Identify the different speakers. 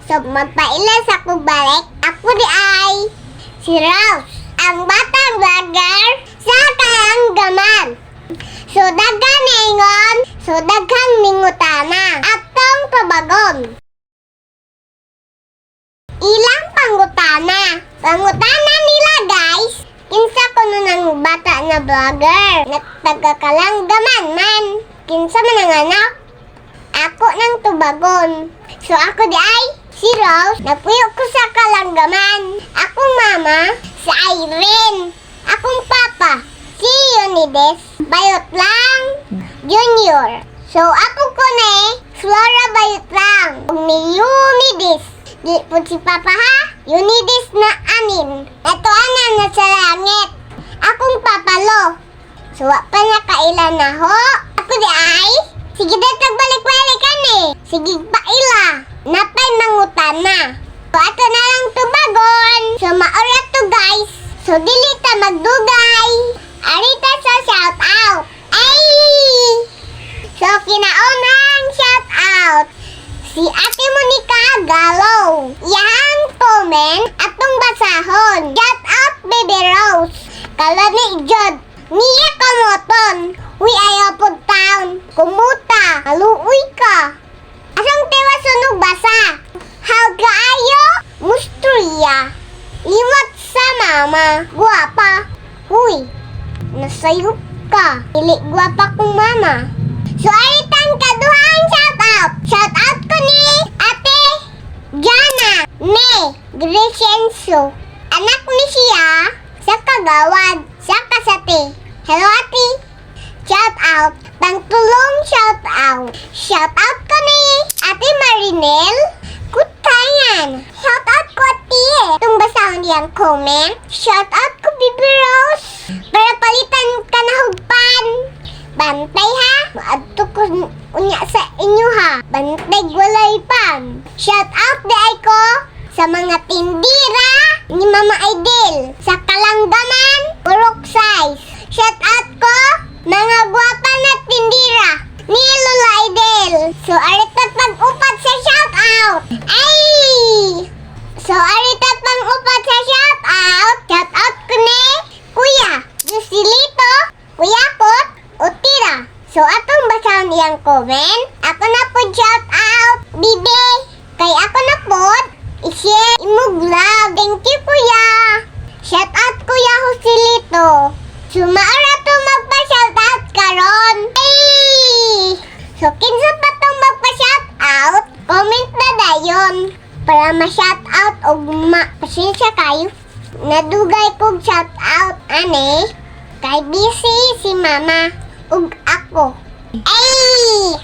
Speaker 1: So, magpaila sa kong balik. Ako di ay si Rose, ang batang vlogger sa Kalanggaman. So, daghang ingon, so daghang mingutana. Atong tubagon. Ilang pangutana. Pangutana nila guys. Kinsa ko ng bata na vlogger. Nagtaga-Kalanggaman man. Kinsa man ang anak. Ako nang tubagon. So ako di ay si Rose. Napuyo ko sa Kalanggaman. Akong mama si Irene. Akong papa si Unides Bayot lang Junior. So ako ko ni Flora Bayot lang. Ni Unides. Di po si papa ha. Unides na anin. Ito anan na sa langit. Akong papalo. So wa pa nakailan na ho. Ako di ay sige daw tagbalik-balikan eh. Sige paila. Napay mangutana. So ato na lang tubagon. So maura to guys. So dili ta magdugay. Arita sa shout out. Ay! So kinaunang shout out. Si Ate Monica Galaw. Yang comment atong basahon. Shout out Baby Rose. Kala ni Jod. Niya kamoton. Uy ayaw po town. Kumuta. Haluuy ka. Asang tewa sunog basa. How kaayo? Mustriya. Liwat sa mama. Guwapa. Uy. Nasayop ka. Dili guwapa kong mama. So aritang kaduhang shout out. Shout out ko ni Ate Jana May Grescencio. Anak ni siya sa Kagawad sa Kasate. Hello Ate. Shout out. Pangtulong shout out. Shout out ko ni Ate Marinel Kutayan. Shout out ko Ate. Itong basahon niyang comment. Shout out ko Baby Rose. Para palitan ka na hugpan. Bantay ha. Maadto ko unya sa inyo ha. Bantay walay pan. Shout out di ay ko sa mga tindira ni Mama Aidel sa Kalanggaman, Purok Size. Shout out ko mga gwapa na tindira ni Lola Aidel. So arita pag-upat sa shout out. Ay! So arita pang-upat sa shout out. Shout out ko ni Kuya Joselito, Kuya Kot, Utira. So atong basahon iyang comment. Ako na po shout out, Bibi. Kay ako na po i-share imong vlog. Thank you Kuya. Shout out Kuya Joselito. So maara to magpa-shout out karon. Hey! So kinsa pa tong magpa-shout out? Comment na dayon para ma-shout out og pasensya kayo. Nadugay kog shout out ane. Kay busy si mama ug ako. Ay!